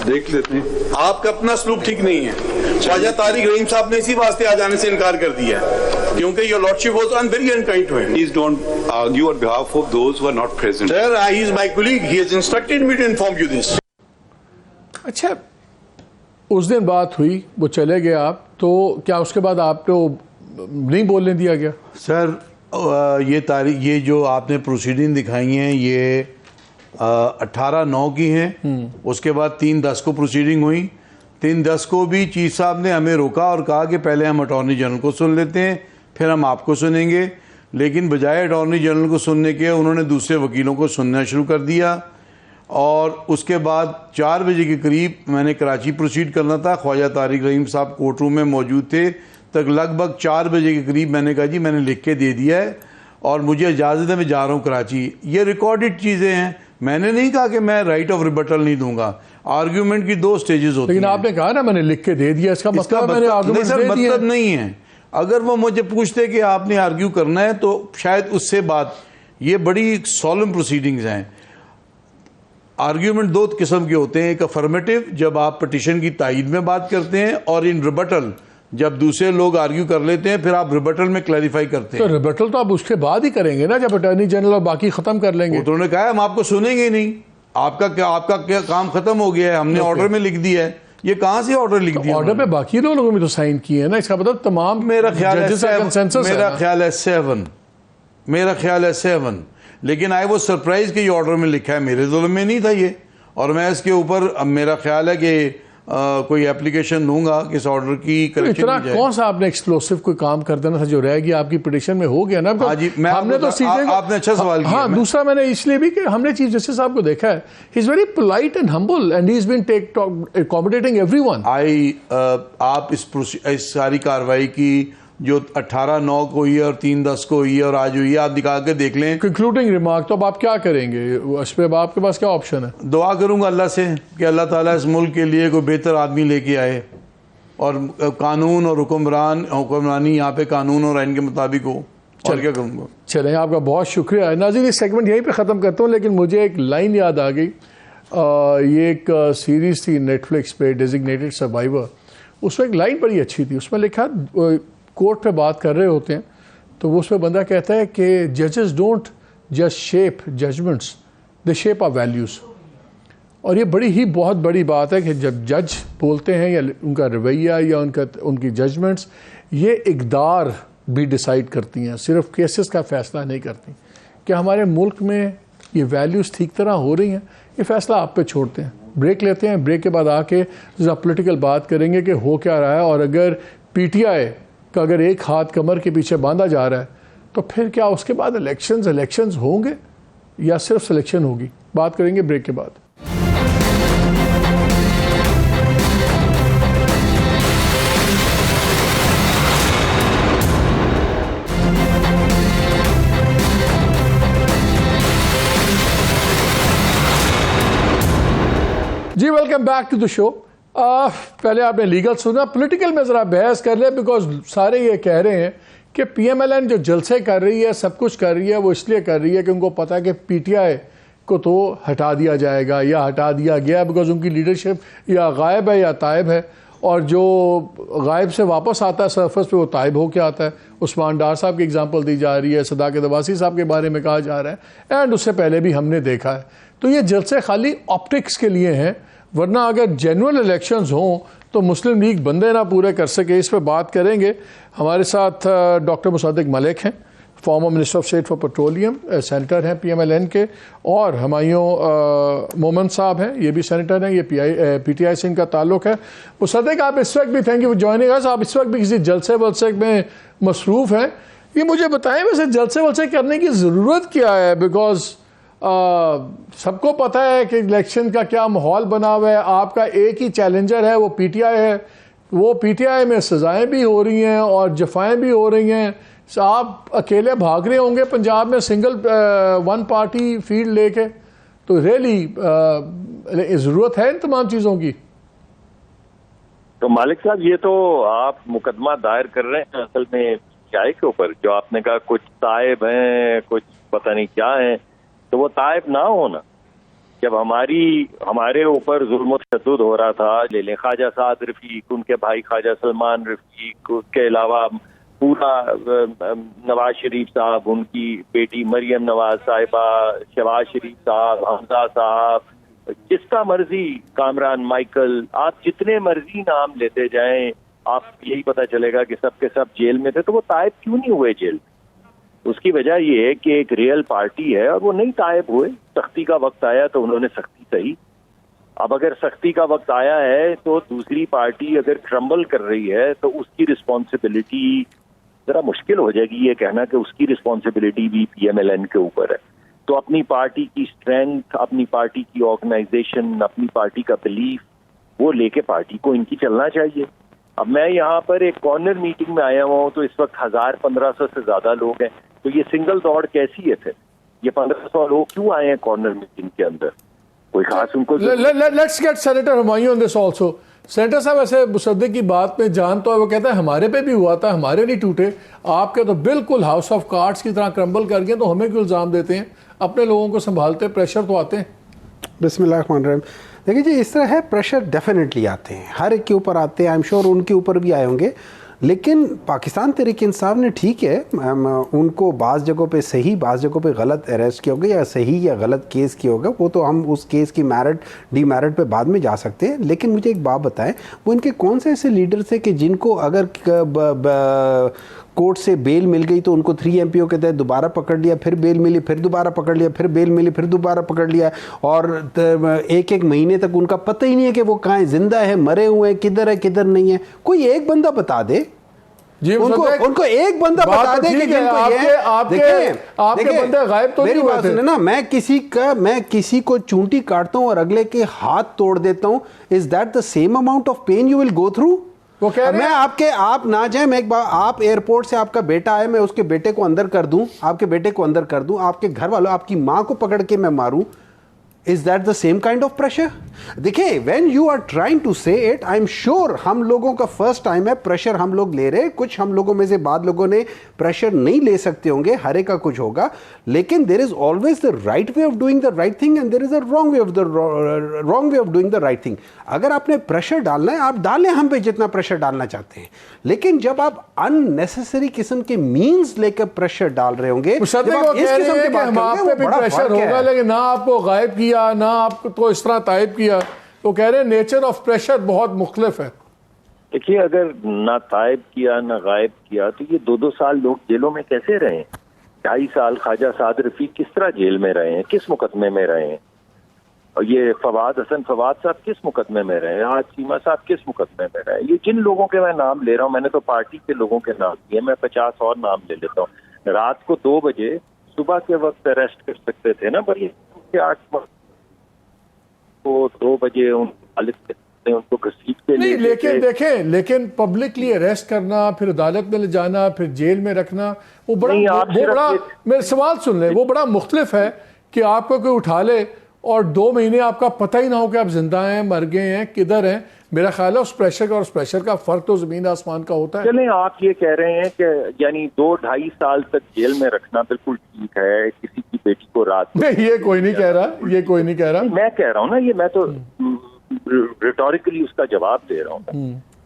देख लेते हैं। आपका अपना असलूब ठीक नहीं है। ख्वाजा तारिक रहीम साहब ने इसी वास्ते आ जाने से इनकार कर दिया है, क्योंकि your lordship was very unkind to him. Please don't argue on behalf of those who are not present. Sir, he is my colleague. He has instructed me to inform you this. अच्छा, उस दिन बात हुई, वो चले गए आप, तो क्या उसके बाद आपको नहीं बोलने दिया गया? सर ये जो आपने प्रोसीडिंग दिखाई हैं ये 18/9 की हैं, उसके बाद 3/10 को प्रोसीडिंग हुई। 3/10 को भी चीफ साहब ने हमें रोका और कहा कि पहले हम अटॉर्नी जनरल को सुन लेते हैं, फिर हम आपको सुनेंगे, लेकिन बजाय अटॉर्नी जनरल को सुनने के उन्होंने दूसरे वकीलों को सुनना शुरू कर दिया। और उसके बाद 4 बजे के करीब मैंने कराची प्रोसीड करना था, ख्वाजा तारिक रहीम साहब कोर्ट रूम में मौजूद थे, तक लगभग 4 बजे के करीब मैंने कहा जी मैंने लिख के दे दिया है और मुझे इजाज़त है, मैं जा रहा हूँ कराची। ये रिकॉर्डेड चीज़ें हैं, मैंने नहीं कहा कि मैं राइट ऑफ रिबटल नहीं दूंगा। आर्ग्यूमेंट की 2 स्टेजेस होती हैं। लेकिन आपने कहा ना मैंने लिख के दे दिया, इसका मतलब मैंने आर्गुमेंट दे दिया। मतलब नहीं है। अगर वो मुझे पूछते कि आपने आर्ग्यू करना है तो शायद उससे बात, ये बड़ी सॉलम प्रोसीडिंग्स हैं। आर्ग्यूमेंट 2 किस्म के होते हैं, एक अफर्मेटिव जब आप पिटीशन की तायीद में बात करते हैं, और इन रिबटल जब दूसरे लोग आर्ग्यू कर लेते हैं फिर आप रिबटल में क्लैरिफाई करते हैं। तो रिबटल तो आप उसके बाद ही करेंगे ना, जब अटॉर्नी जनरल और बाकी खत्म कर लेंगे। तो उन्होंने कहा हम आपको सुनेंगे ही नहीं, आपका क्या काम खत्म हो गया है, हमने ऑर्डर में लिख दिया है। ये कहाँ से ऑर्डर लिख दिया? ऑर्डर पे बाकी लोगों ने तो साइन किए हैं ना, इसका मतलब तमाम मेरा ख्याल है 7, लेकिन आई वो सरप्राइज कि ये ऑर्डर में लिखा है, मेरे जुल्म में नहीं था ये, और मैं इसके ऊपर मेरा ख्याल है कि कोई एप्लीकेशन दूंगा कि इस ऑर्डर की करेक्शन इतना कौन सा आपने एक्सप्लोसिव कोई काम कर देना था जो रह गया आपकी पिटीशन में हो गया ना। हाँ जी, हमने तो सीधे आपने अच्छा सवाल किया। हाँ, दूसरा मैंने इसलिए भी कि हमने चीफ जस्टिस साहब को देखा है, he is very polite and humble and he is been accommodating everyone. आप इस सारी कार्रवाई की जो 18/9 को हुई है और 3/10 को हुई है और आज हुई है, आप दिखा के देख लें। कंक्लूडिंग रिमार्क, तो अब आप क्या करेंगे इस पे? आपके पास क्या ऑप्शन है? दुआ करूंगा अल्लाह से कि अल्लाह ताला इस मुल्क के लिए कोई बेहतर आदमी लेके आए और कानून और हुक्मरानी यहाँ पे कानून और आइन के मुताबिक हो। और क्या करूँगा। चलें, आपका बहुत शुक्रिया। नाज़रीन, इस सेगमेंट यहीं पे ख़त्म करता हूँ, लेकिन मुझे एक लाइन याद आ गई। ये एक सीरीज़ थी नेटफ्लिक्स पे, डेजिग्नेटेड सर्वाइवर। उसमें एक लाइन बड़ी अच्छी थी। उसमें लिखा, कोर्ट पे बात कर रहे होते हैं तो वो उसमें बंदा कहता है कि जजेस don't just shape judgments, they shape our values. और ये बड़ी ही बहुत बड़ी बात है कि जब जज बोलते हैं या उनका रवैया या उनकी जजमेंट्स, ये इक़दार भी डिसाइड करती हैं, सिर्फ केसेस का फ़ैसला नहीं करती। क्या हमारे मुल्क में ये वैल्यूज़ ठीक तरह हो रही हैं? ये फ़ैसला आप पे छोड़ते हैं। ब्रेक लेते हैं, ब्रेक के बाद आके ज़रा पॉलिटिकल बात करेंगे कि हो क्या रहा है। और अगर PTI का अगर एक हाथ कमर के पीछे बांधा जा रहा है तो फिर क्या उसके बाद इलेक्शंस होंगे या सिर्फ सिलेक्शन होगी? बात करेंगे ब्रेक के बाद। जी, welcome back to the show. पहले आपने लीगल सुना, पॉलिटिकल में ज़रा बहस कर ले, बिकॉज सारे ये कह रहे हैं कि PMLN जो जलसे कर रही है, सब कुछ कर रही है, वो इसलिए कर रही है कि उनको पता है कि PTI को तो हटा दिया जाएगा या हटा दिया गया, बिकॉज उनकी लीडरशिप या गायब है या तायब है। और जो गायब से वापस आता है सरफस पे, वो तायब होके आता है। उस्मान डार साहब की एग्जांपल दी जा रही है, सदाकत अब्बासी साहब के बारे में कहा जा रहा है, एंड उससे पहले भी हमने देखा है। तो ये जलसे खाली ऑप्टिक्स के लिए हैं, वरना अगर जेन्युइन इलेक्शंस हों तो मुस्लिम लीग बंदे ना पूरे कर सके। इस पर बात करेंगे। हमारे साथ डॉक्टर मुसद्दिक मलिक हैं, former minister of state for petroleum, senator हैं PMLN के, और हुमायूं मोमन साहब हैं, ये भी सेनेटर हैं, ये PTI से इनका ताल्लुक है। मुसद्दिक, आप इस वक्त भी, thank you for joining us, आप इस वक्त भी किसी जलसे वलसे में मसरूफ़ हैं। ये मुझे बताएं, वैसे जलसे वलसे करने की ज़रूरत क्या है? बिकॉज सबको पता है कि इलेक्शन का क्या माहौल बना हुआ है। आपका एक ही चैलेंजर है, वो PTI है। वो PTI में सज़ाएं भी हो रही हैं और जफाएं भी हो रही हैं। आप अकेले भाग रहे होंगे पंजाब में सिंगल वन पार्टी फील्ड लेके, तो रियली ज़रूरत है इन तमाम चीज़ों की। तो मालिक साहब, ये तो आप मुकदमा दायर कर रहे हैं असल में PTI के ऊपर। जो आपने कहा कुछ तायब हैं, कुछ पता नहीं क्या है, तो वो तायब ना होना। जब हमारे ऊपर जुल्म तशद्दुद हो रहा था, ले लें ख्वाजा साद रफीक, उनके भाई ख्वाजा सलमान रफीक, उसके अलावा पूरा नवाज शरीफ साहब, उनकी बेटी मरियम नवाज साहिबा, शहबाज शरीफ साहब, हमजा साहब, जिसका मर्जी, कामरान माइकल, आप जितने मर्जी नाम लेते जाएं, आप यही पता चलेगा कि सब के सब जेल में थे। तो वो तायब क्यों नहीं हुए जेल? उसकी वजह ये है कि एक रियल पार्टी है और वो नहीं तायब हुए। सख्ती का वक्त आया तो उन्होंने सख्ती सही। अब अगर सख्ती का वक्त आया है तो दूसरी पार्टी अगर क्रम्बल कर रही है तो उसकी रिस्पॉन्सिबिलिटी जरा मुश्किल हो जाएगी ये कहना कि उसकी रिस्पॉन्सिबिलिटी भी PMLN के ऊपर है। तो अपनी पार्टी की स्ट्रेंथ, अपनी पार्टी की ऑर्गेनाइजेशन, अपनी पार्टी का बिलीफ, वो लेके पार्टी को इनकी चलना चाहिए। अब मैं यहाँ पर एक कॉर्नर मीटिंग में आया हुआ हूँ, तो इस वक्त 1000-1500 से ज्यादा लोग हैं। तो ये सिंगल दौड़ कैसी है? फिर ये 1500 लोग क्यों आए हैं कॉर्नर मीटिंग के अंदर? कोई खास उनको let's get senator Humayun on this also. Senator साहब, ऐसे मुसद्दिक की बात में जान तो है, वो कहता है हमारे पे भी हुआ था, हमारे नहीं टूटे, आपके तो बिल्कुल हाउस ऑफ कार्ड्स की तरह क्रम्बल कर गए, तो हमें क्यों इल्ज़ाम देते हैं? अपने लोगों को संभालते, प्रेशर तो आते हैं। बिस्मिल्लाहिर्रहमानिर्रहीम। देखिए जी, इस तरह है, प्रेशर डेफिनेटली आते हैं, हर एक के ऊपर आते हैं। आई एम श्योर उनके ऊपर भी आए होंगे। लेकिन पाकिस्तान तहरीक इंसाफ ने, ठीक है, उनको बाज़ जगहों पे सही, बाज़ जगहों पे गलत अरेस्ट किया होगा या सही या गलत केस किया होगा, वो तो हम उस केस की मेरिट डीमेरिट पे बाद में जा सकते हैं। लेकिन मुझे एक बात बताएं, वो इनके कौन से ऐसे लीडर थे कि जिनको अगर कोर्ट से बेल मिल गई तो उनको 3 MPO के तहत दोबारा पकड़ लिया, फिर बेल मिली, फिर दोबारा पकड़ लिया, फिर बेल मिली, फिर दोबारा पकड़ लिया, और एक महीने तक उनका पता ही नहीं है कि वो कहाँ है, जिंदा है, मरे हुए हैं, किधर है किधर नहीं है। कोई एक बंदा बता दे जी, उनको एक बंदा बता दे कि आपके बंदे गायब तो नहीं हुए थे ना। मैं किसी को चूंटी काटता हूं और अगले के हाथ तोड़ देता हूं, is that the same amount of pain you will go through? वो कह रहे हैं आप ना जाए, मैं एक बार, आप एयरपोर्ट से आपका बेटा आए, मैं उसके बेटे को अंदर कर दूं, आपके बेटे को अंदर कर दूं, आपके घर वालों, आपकी मां को पकड़ के मैं मारूं, is that the same kind of pressure? देखिए, when you are trying to say it, I am sure हम लोगों का फर्स्ट टाइम है, प्रेशर हम लोग ले रहे हैं, कुछ हम लोगों में से बाद लोगों ने प्रेशर नहीं ले सकते होंगे, हर एक का कुछ होगा, लेकिन there is always the right way of doing the right thing and there is a wrong way of doing the right thing. अगर आपने प्रेशर डालना है, आप डालें हम पे जितना प्रेशर डालना चाहते हैं, लेकिन जब आप अननेसेसरी किस्म के मीन्स लेकर प्रेशर डाल रहे होंगे, जब आप इस किस्म की बात करेंगे, वो बड़ा प्रेशर होगा, लेकिन ना आपको गायब किया, ना आपको इस तरह तायब किया, तो कह रहे हैं नेचर ऑफ प्रेशर बहुत मुख्तलिफ है। देखिए, अगर ना तायब किया ना गायब किया तो ये 2-2 साल लोग जेलों में कैसे रहे हैं? 2.5 साल ख्वाजा साद रफीक किस तरह जेल में रहे हैं, किस मुकदमे में रहे हैं? और ये फवाद साहब किस मुकदमे में रहे हैं? आज सीमा साहब किस मुकदमे में रहे हैं? ये जिन लोगों के मैं नाम ले रहा हूँ, मैंने तो पार्टी के लोगों के नाम दिए, मैं 50 और नाम ले लेता हूँ। रात को 2 बजे, सुबह के वक्त अरेस्ट कर सकते थे ना, पर ये 8 तो 2 बजे उनको घसीट के नहीं, लेकिन देखें, लेकिन पब्लिकली अरेस्ट करना, फिर अदालत में ले जाना, फिर जेल में रखना, वो बड़ा मेरे सवाल सुन लें, वो बड़ा मुख्तलिफ है कि आपको कोई उठा ले और 2 महीने आपका पता ही ना हो कि आप जिंदा हैं, मर गए हैं, किधर हैं। मेरा ख्याल है उस प्रेशर का और उस प्रेशर का फर्क तो जमीन आसमान का होता है। चलें, आप ये कह रहे हैं कि यानी 2-2.5 साल तक जेल में रखना बिल्कुल ठीक है किसी की बेटी को रात को। नहीं, ये कोई नहीं कह रहा, ये कोई नहीं कह रहा। मैं कह रहा हूँ ना, ये मैं तो रिटोरिकली उसका जवाब दे रहा हूँ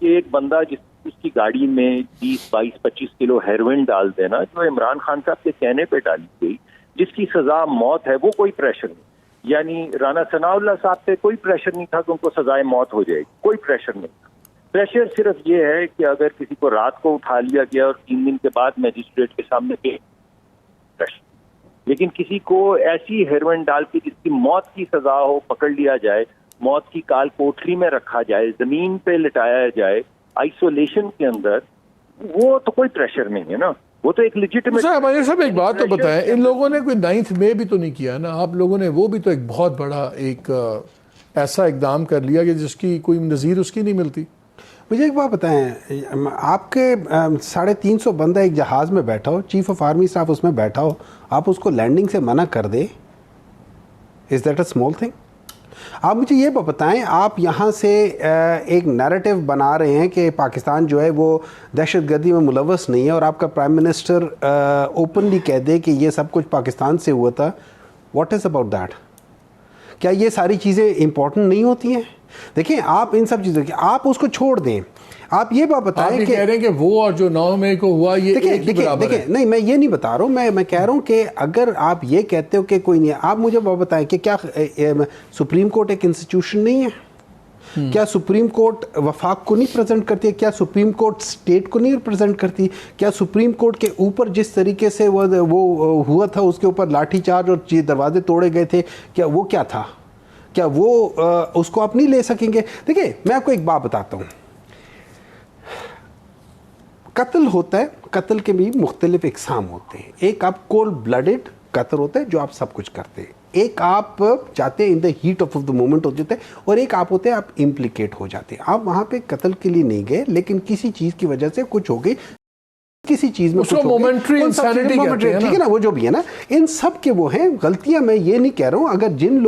कि एक बंदा जिसकी गाड़ी में 20, 22, 25 किलो हेरोइन डाल देना, जो इमरान खान साहब के कहने पे डाली गई, जिसकी सजा मौत है, वो कोई प्रेशर नहीं। यानी राना सनाउल्लाह साहब पे कोई प्रेशर नहीं था कि उनको सजाए मौत हो जाएगी, कोई प्रेशर नहीं था। प्रेशर सिर्फ ये है कि अगर किसी को रात को उठा लिया गया और 3 दिन के बाद मजिस्ट्रेट के सामने प्रेशर, लेकिन किसी को ऐसी हेरोइन डाल के जिसकी मौत की सजा हो, पकड़ लिया जाए, मौत की काल कोठरी में रखा जाए, जमीन पे लिटाया जाए, आइसोलेशन के अंदर, वो तो कोई प्रेशर नहीं है ना, वो तो एक लेजिटिमेट। सब एक बात तो बताएं, इन लोगों ने कोई 9th मई भी तो नहीं किया ना, आप लोगों ने वो भी तो एक बहुत बड़ा एक ऐसा इकदाम कर लिया कि जिसकी कोई नज़ीर उसकी नहीं मिलती। मुझे एक बात बताएं, आपके 350 बंदा एक जहाज़ में बैठा हो, चीफ ऑफ आर्मी स्टाफ उसमें बैठा हो, आप उसको लैंडिंग से मना कर दे, is that a small thing? आप मुझे ये बताएं, आप यहाँ से एक नैरेटिव बना रहे हैं कि पाकिस्तान जो है वो दहशतगर्दी में मुलव्वस नहीं है, और आपका प्राइम मिनिस्टर ओपनली कह दे कि ये सब कुछ पाकिस्तान से हुआ था। What is about that? क्या ये सारी चीज़ें इंपॉर्टेंट नहीं होती हैं? देखिए, आप इन सब चीज़ों की आप उसको छोड़ दें। आप ये बात बताएं कि कह रहे हैं कि वो और जो 9 मई को हुआ ये देखिए, नहीं, मैं ये नहीं बता रहा हूँ, मैं कह रहा हूँ कि अगर आप ये कहते हो कि कोई नहीं है, आप मुझे बात बताएं कि क्या सुप्रीम कोर्ट एक इंस्टीट्यूशन नहीं है? क्या सुप्रीम कोर्ट वफाक को नहीं प्रेजेंट करती है? क्या सुप्रीम कोर्ट स्टेट को नहीं रिप्रेजेंट करती? क्या सुप्रीम कोर्ट के ऊपर जिस तरीके से वो हुआ था, उसके ऊपर लाठीचार्ज और दरवाजे तोड़े गए थे, क्या वो क्या था? क्या वो उसको आप नहीं ले सकेंगे? देखिए, मैं आपको एक बात बताता हूँ, कत्ल होता है, कत्ल के भी मुख्तलिफ इकसाम होते हैं। एक आप कोल्ड ब्लडेड कत्ल होता है जो आप सब कुछ करते हैं, एक आप जाते हैं in the heat of the moment हो जाते हैं, और एक आप होते हैं आप इम्प्लिकेट हो जाते हैं। आप वहाँ पे कत्ल के लिए नहीं गए, लेकिन किसी चीज़ की वजह से कुछ हो गई, किसी चीज में उसको मोमेंट्री इंसैनिटी कहते हैं, ठीक है ना, वो जो भी है ना, इन सब के वो हैं गलतियां। मैं ये नहीं कह रहा हूं, अगर जिन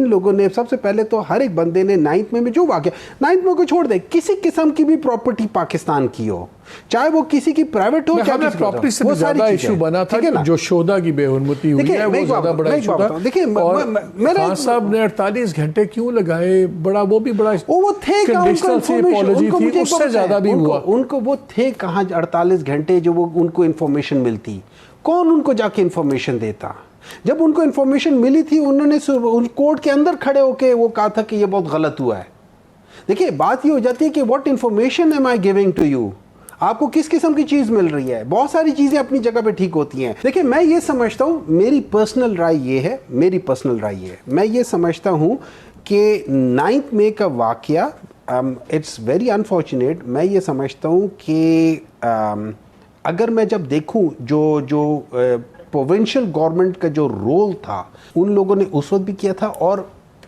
लोगों ने सबसे पहले तो हर एक बंदे ने 9th में जो वाकया 9th में को छोड़ दे, किसी किस्म की भी प्रॉपर्टी पाकिस्तान की हो, चाहे वो किसी की प्राइवेट हो, चाहे प्रॉपर्टी से ज्यादा इशू बना था कि जो शोधा की बेहुरमती हुई है, वो ज्यादा बड़ा इशू था। देखिए, खान साहब ने 48 घंटे क्यों लगाए, बड़ा वो भी बड़ा वो थे, कंडीशनल सी पॉलिसी थी, उससे ज्यादा भी हुआ। उनको वो थे कहां 48 घंटे जो वो उनको इन्फॉर्मेशन मिलती? कौन उनको जाके इन्फॉर्मेशन देता? जब उनको इन्फॉर्मेशन मिली थी, उन्होंने कोर्ट के अंदर खड़े होके वो कहा था कि ये बहुत गलत हुआ है। देखिए, बात ये हो जाती है कि what information am I giving to you, आपको किस किस्म की चीज मिल रही है। बहुत सारी चीजें अपनी जगह पे ठीक होती हैं। देखिए, मैं ये समझता हूं, मेरी पर्सनल राय ये है, मैं ये समझता हूं कि 9th मई का वाकया इट्स वेरी अनफॉर्चुनेट। मैं ये समझता हूं कि अगर मैं जब देखूं जो प्रोविंशियल गवर्नमेंट का जो रोल था, उन लोगों ने उस वक्त भी किया था, और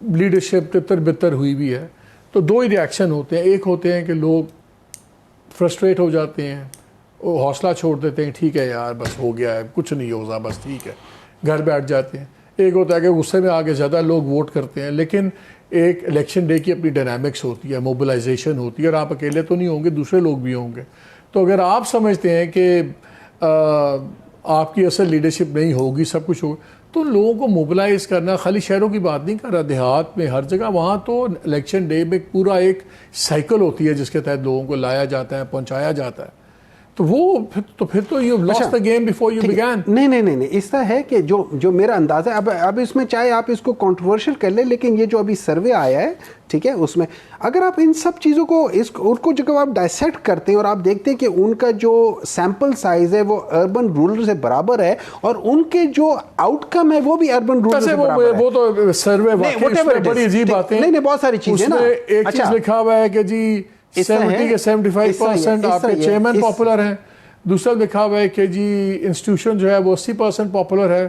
लीडरशिप तितर बितर हुई भी है, तो दो ही रिएक्शन होते हैं। एक होते हैं कि लोग फ्रस्ट्रेट हो जाते हैं, वो हौसला छोड़ देते हैं, ठीक है यार बस हो गया है, कुछ नहीं होगा, बस ठीक है, घर बैठ जाते हैं। एक होता है कि गुस्से में आगे ज़्यादा लोग वोट करते हैं। लेकिन एक इलेक्शन डे की अपनी डायनामिक्स होती है, मोबिलाइजेशन होती है, और आप अकेले तो नहीं होंगे, दूसरे लोग भी होंगे। तो अगर आप समझते हैं कि आपकी असल लीडरशिप नहीं होगी, सब कुछ होगा, तो लोगों को मोबिलाइज करना, खाली शहरों की बात नहीं कर रहा, देहात में हर जगह, वहाँ तो इलेक्शन डे में पूरा एक साइकिल होती है जिसके तहत लोगों को लाया जाता है, पहुँचाया जाता है। तो वो फिर तो you lost the game before you began. नहीं, इसका है कि जो मेरा अंदाजा है, अब इसमें चाहे आप इसको कंट्रोवर्शियल कर ले, लेकिन ये जो अभी सर्वे आया है, ठीक है, उसमें अगर आप इन सब चीज़ों को उनको जब आप डायसेक्ट करते हैं और आप देखते हैं कि उनका जो सैंपल साइज है वो अर्बन रूरल से बराबर है, और उनके जो आउटकम है वो भी अर्बन रूरल से बराबर है। वो तो सर्वे बड़ी अजीब बात है। नहीं, बहुत सारी चीज़ें ना। एक चीज़ लिखा हुआ है कि जी 70 के 75% आपके चेयरमैन पॉपुलर हैं, दूसरा लिखा हुआ है कि जी इंस्टीट्यूशन जो है वो 80% पॉपुलर है।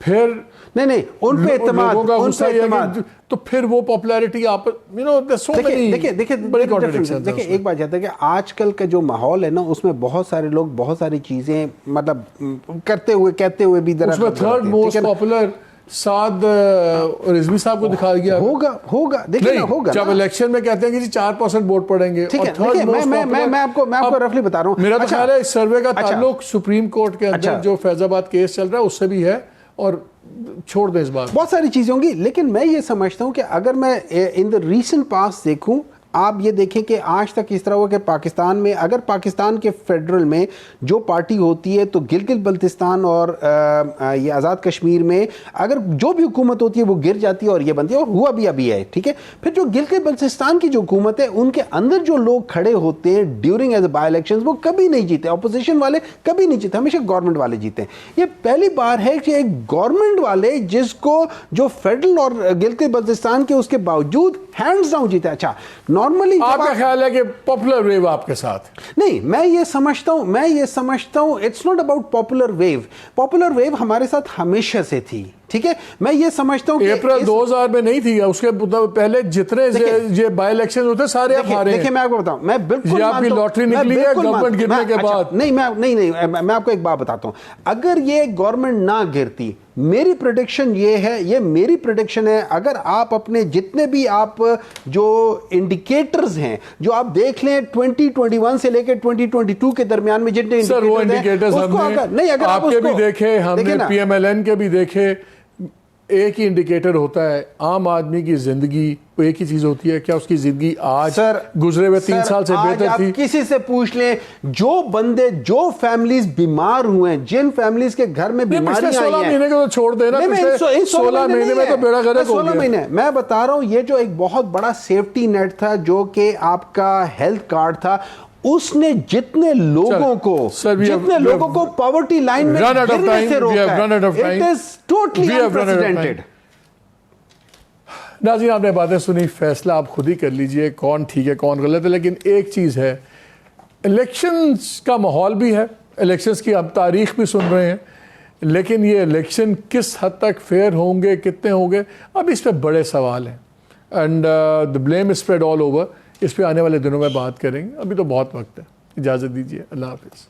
फिर नहीं उन पे इत्तेमाद, तो फिर वो पॉपुलैरिटी आप देखिए बड़ी कॉन्ट्रडिक्शन। देखिए एक बात जाता है कि आजकल का जो माहौल है ना, उसमें बहुत सारे लोग बहुत सारी चीजें मतलब कहते हुए भी उसमें थर्ड मोस्ट पॉपुलर साद रिजवी साहब को दिखा गया होगा देखिए ना, होगा जब इलेक्शन में कहते हैं कि जी 4% वोट पड़ेंगे। ठीक है, मैं आपको रफली बता रहा हूँ। मेरा तो ख्याल है इस सर्वे का ताल्लुक सुप्रीम कोर्ट के अंदर जो फैजाबाद केस चल रहा है उससे भी है, और छोड़ दें इस बात। बहुत सारी चीजें होंगी, लेकिन मैं ये समझता हूँ कि अगर मैं इन द रीसेंट पास्ट देखूं, आप ये देखें कि आज तक इस तरह हुआ कि पाकिस्तान में, अगर पाकिस्तान के फेडरल में जो पार्टी होती है, तो गिलगित बल्तिस्तान और ये आज़ाद कश्मीर में अगर जो भी हुकूमत होती है वो गिर जाती है और ये बनती है, और हुआ भी अभी है, ठीक है। फिर जो गिलगित बल्तिस्तान की जो हुकूमत है, उनके अंदर जो लोग खड़े होते हैं ड्यूरिंग एज बाई इलेक्शन, वो कभी नहीं जीते, अपोजिशन वाले कभी नहीं जीते, हमेशा गवर्नमेंट वाले जीते हैं। ये पहली बार है कि एक गवर्नमेंट वाले जिसको जो फेडरल और गिलगित बल्तिस्तान के उसके बावजूद हैंड्स डाउन जीते। अच्छा, नॉर्मली आपका ख्याल है कि पॉपुलर वेव आपके साथ? नहीं, मैं ये समझता हूं it's not about popular wave. Popular wave हमारे साथ हमेशा से थी, ठीक है। मैं ये समझता हूं कि अप्रैल 2000 में नहीं थी, उसके पहले जितने ये बाई इलेक्शन होते सारे आप हारे। देखिए मैं आपको बताऊं, मैं बिल्कुल आपकी लॉटरी निकली है गवर्नमेंट गिरने के बाद। नहीं, मैं आपको एक बात बताता हूं, अगर ये गवर्नमेंट ना गिरती, मेरी प्रेडिक्शन ये है, ये मेरी प्रेडिक्शन है, अगर आप अपने जितने भी आप जो इंडिकेटर्स हैं जो आप देख लें 2021 से लेकर 2022 के दरमियान में जितने इंडिकेटर्स हमने आपके भी देखे, हमने पीएमएलएन के भी देखे, एक ही इंडिकेटर होता है आम आदमी की जिंदगी, एक ही चीज होती है, क्या उसकी जिंदगी आज गुजरे हुए 3 साल से बेहतर थी? किसी से पूछ लें, जो बंदे, जो फैमिलीज बीमार हुए हैं, जिन फैमिलीज के घर में बीमारियां आई हैं, 16 महीने को तो छोड़ देना, 16 महीने में तो बेड़ा गर्क हो गया। 16 महीने मैं बता रहा हूं, ये जो एक बहुत बड़ा सेफ्टी नेट था जो कि आपका हेल्थ कार्ड था, उसने जितने लोगों को पॉवर्टी लाइन में गिरने से रोका है। It is totally unprecedented. नाज़रीन, आपने बातें सुनी, फैसला आप खुद ही कर लीजिए कौन ठीक है कौन गलत है। लेकिन एक चीज़ है, इलेक्शंस का माहौल भी है, इलेक्शंस की अब तारीख भी सुन रहे हैं, लेकिन ये इलेक्शन किस हद तक फेयर होंगे, कितने होंगे, अब इस पर बड़े सवाल हैं। And the blame spread all over. इस पर आने वाले दिनों में बात करेंगे, अभी तो बहुत वक्त है। इजाज़त दीजिए, अल्लाह हाफिज़।